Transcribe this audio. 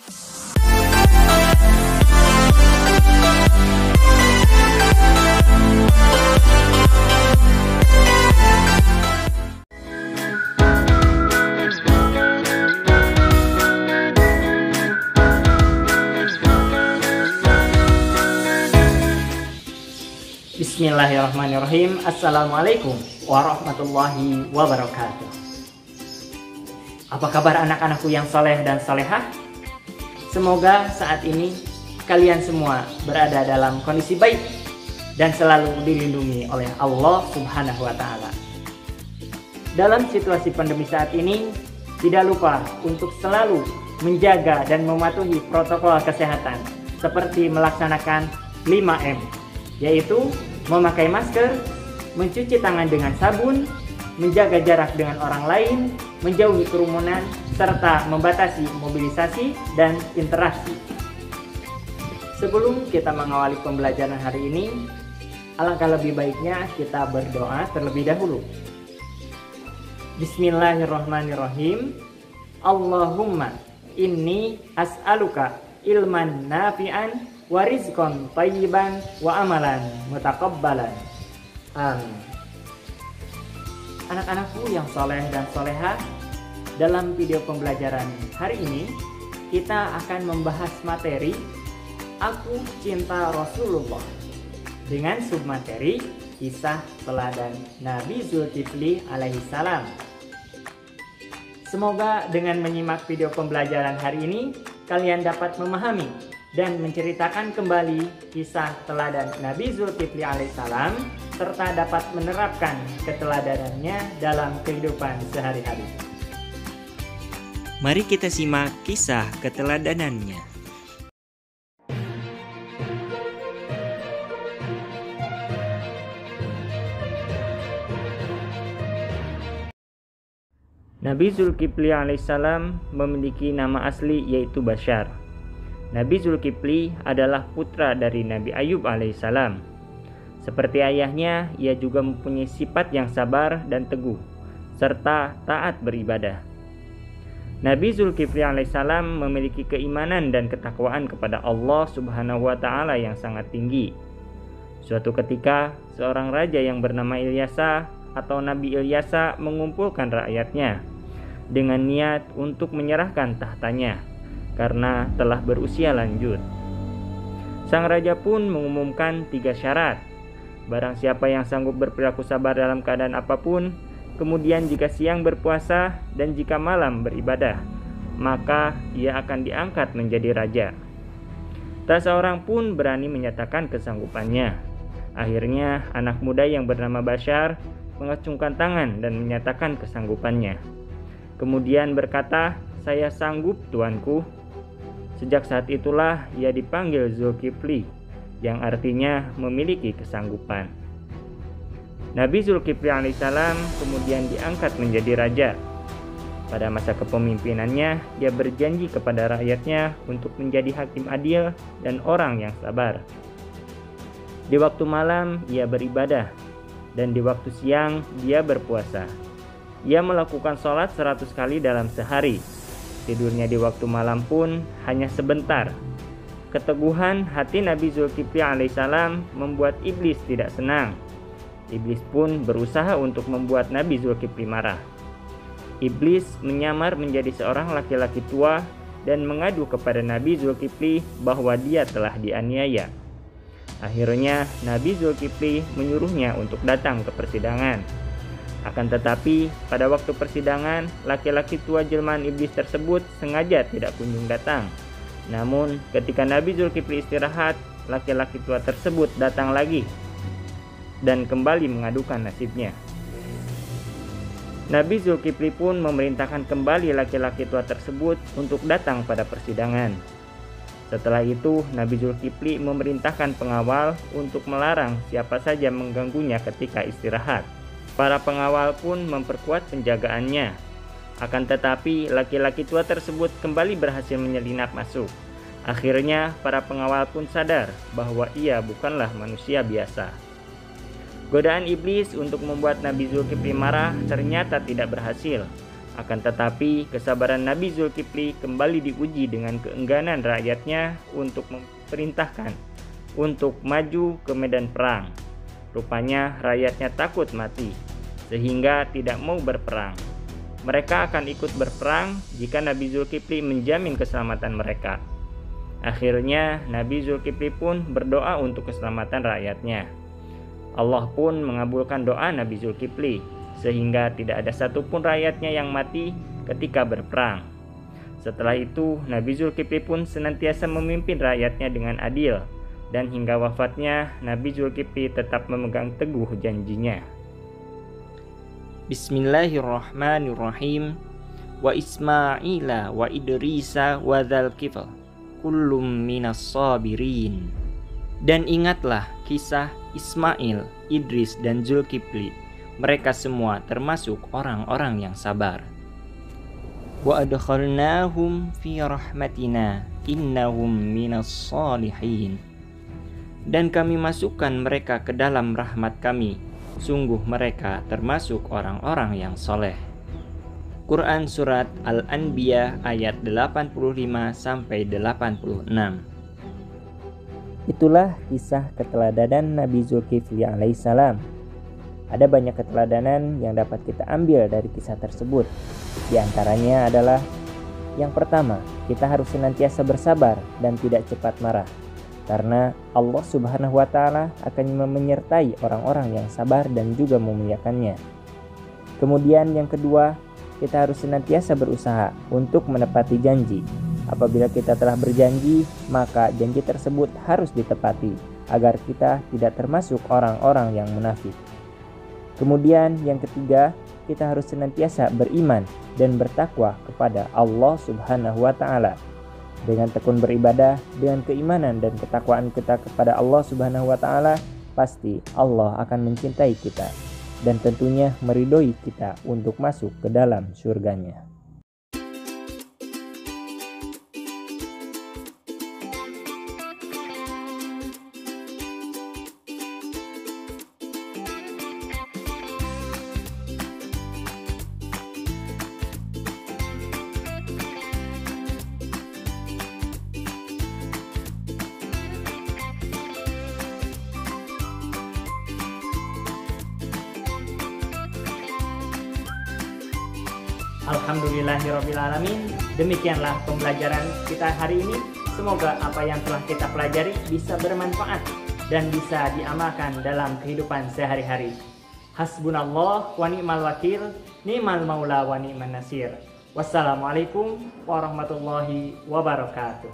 Bismillahirrahmanirrahim. Assalamualaikum warahmatullahi wabarakatuh. Apa kabar anak-anakku yang soleh dan solehah? Semoga saat ini kalian semua berada dalam kondisi baik dan selalu dilindungi oleh Allah Subhanahu wa Ta'ala. Dalam situasi pandemi saat ini, tidak lupa untuk selalu menjaga dan mematuhi protokol kesehatan seperti melaksanakan 5M, yaitu memakai masker, mencuci tangan dengan sabun, menjaga jarak dengan orang lain, menjauhi kerumunan, serta membatasi mobilisasi dan interaksi. Sebelum kita mengawali pembelajaran hari ini, alangkah lebih baiknya kita berdoa terlebih dahulu. Bismillahirrahmanirrahim. Allahumma inni as'aluka ilman nafi'an wa rizqan thayyiban wa amalan mutaqabbalan. Amin. Anak-anakku yang soleh dan soleha, dalam video pembelajaran hari ini kita akan membahas materi Aku Cinta Rasulullah dengan submateri kisah teladan Nabi Zulkifli alaihi salam. Semoga dengan menyimak video pembelajaran hari ini kalian dapat memahami dan menceritakan kembali kisah teladan Nabi Zulkifli alaihissalam serta dapat menerapkan keteladanannya dalam kehidupan sehari-hari. Mari kita simak kisah keteladanannya. Nabi Zulkifli alaihissalam memiliki nama asli yaitu Bashar. Nabi Zulkifli adalah putra dari Nabi Ayub alaihissalam. Seperti ayahnya, ia juga mempunyai sifat yang sabar dan teguh, serta taat beribadah. Nabi Zulkifli alaihissalam memiliki keimanan dan ketakwaan kepada Allah Subhanahu wa Ta'ala yang sangat tinggi. Suatu ketika, seorang raja yang bernama Ilyasa atau Nabi Ilyasa mengumpulkan rakyatnya dengan niat untuk menyerahkan tahtanya karena telah berusia lanjut. Sang raja pun mengumumkan 3 syarat. Barang siapa yang sanggup berperilaku sabar dalam keadaan apapun, kemudian jika siang berpuasa dan jika malam beribadah, maka ia akan diangkat menjadi raja. Tak seorang pun berani menyatakan kesanggupannya. Akhirnya anak muda yang bernama Bashar mengacungkan tangan dan menyatakan kesanggupannya. Kemudian berkata, "Saya sanggup, tuanku." Sejak saat itulah ia dipanggil Zulkifli, yang artinya memiliki kesanggupan. Nabi Zulkifli alaihissalam kemudian diangkat menjadi raja. Pada masa kepemimpinannya, ia berjanji kepada rakyatnya untuk menjadi hakim adil dan orang yang sabar. Di waktu malam ia beribadah, dan di waktu siang dia berpuasa. Ia melakukan sholat 100 kali dalam sehari. Tidurnya di waktu malam pun hanya sebentar. Keteguhan hati Nabi Zulkifli alaihissalam membuat iblis tidak senang. Iblis pun berusaha untuk membuat Nabi Zulkifli marah. Iblis menyamar menjadi seorang laki-laki tua dan mengadu kepada Nabi Zulkifli bahwa dia telah dianiaya. Akhirnya Nabi Zulkifli menyuruhnya untuk datang ke persidangan. Akan tetapi pada waktu persidangan, laki-laki tua jelmaan iblis tersebut sengaja tidak kunjung datang. Namun ketika Nabi Zulkifli istirahat, laki-laki tua tersebut datang lagi dan kembali mengadukan nasibnya. Nabi Zulkifli pun memerintahkan kembali laki-laki tua tersebut untuk datang pada persidangan. Setelah itu, Nabi Zulkifli memerintahkan pengawal untuk melarang siapa saja mengganggunya ketika istirahat. Para pengawal pun memperkuat penjagaannya. Akan tetapi, laki-laki tua tersebut kembali berhasil menyelinap masuk. Akhirnya, para pengawal pun sadar bahwa ia bukanlah manusia biasa. Godaan iblis untuk membuat Nabi Zulkifli marah ternyata tidak berhasil. Akan tetapi, kesabaran Nabi Zulkifli kembali diuji dengan keengganan rakyatnya untuk memerintahkan untuk maju ke medan perang. Rupanya rakyatnya takut mati, sehingga tidak mau berperang. Mereka akan ikut berperang jika Nabi Zulkifli menjamin keselamatan mereka. Akhirnya, Nabi Zulkifli pun berdoa untuk keselamatan rakyatnya. Allah pun mengabulkan doa Nabi Zulkifli, sehingga tidak ada satupun rakyatnya yang mati ketika berperang. Setelah itu, Nabi Zulkifli pun senantiasa memimpin rakyatnya dengan adil, dan hingga wafatnya, Nabi Zulkifli tetap memegang teguh janjinya. Bismillahirrahmanirrahim. Wa Ismaila wa Idrisa wa Dzalkifl kullum minas sabirin. Dan ingatlah kisah Ismail, Idris, dan Zulkifli. Mereka semua termasuk orang-orang yang sabar. Wa adkhalnahum fi rahmatina innahum minas salihin. Dan kami masukkan mereka ke dalam rahmat kami. Sungguh mereka termasuk orang-orang yang soleh. Quran Surat Al-Anbiya ayat 85-86. Itulah kisah keteladanan Nabi Zulkifli alaihissalam. Ada banyak keteladanan yang dapat kita ambil dari kisah tersebut. Di antaranya adalah: yang pertama, kita harus senantiasa bersabar dan tidak cepat marah, karena Allah Subhanahu wa Ta'ala akan menyertai orang-orang yang sabar dan juga memuliakannya. Kemudian yang kedua, kita harus senantiasa berusaha untuk menepati janji. Apabila kita telah berjanji, maka janji tersebut harus ditepati agar kita tidak termasuk orang-orang yang munafik. Kemudian yang ketiga, kita harus senantiasa beriman dan bertakwa kepada Allah Subhanahu wa Ta'ala. Dengan tekun beribadah, dengan keimanan dan ketakwaan kita kepada Allah Subhanahu wa Ta'ala, pasti Allah akan mencintai kita dan tentunya meridhoi kita untuk masuk ke dalam surganya. Alhamdulillahirrabbilalamin. Demikianlah pembelajaran kita hari ini. Semoga apa yang telah kita pelajari bisa bermanfaat dan bisa diamalkan dalam kehidupan sehari-hari. Hasbunallah wa ni'mal wakil, ni'mal maula wa ni'man nasir. Wassalamualaikum warahmatullahi wabarakatuh.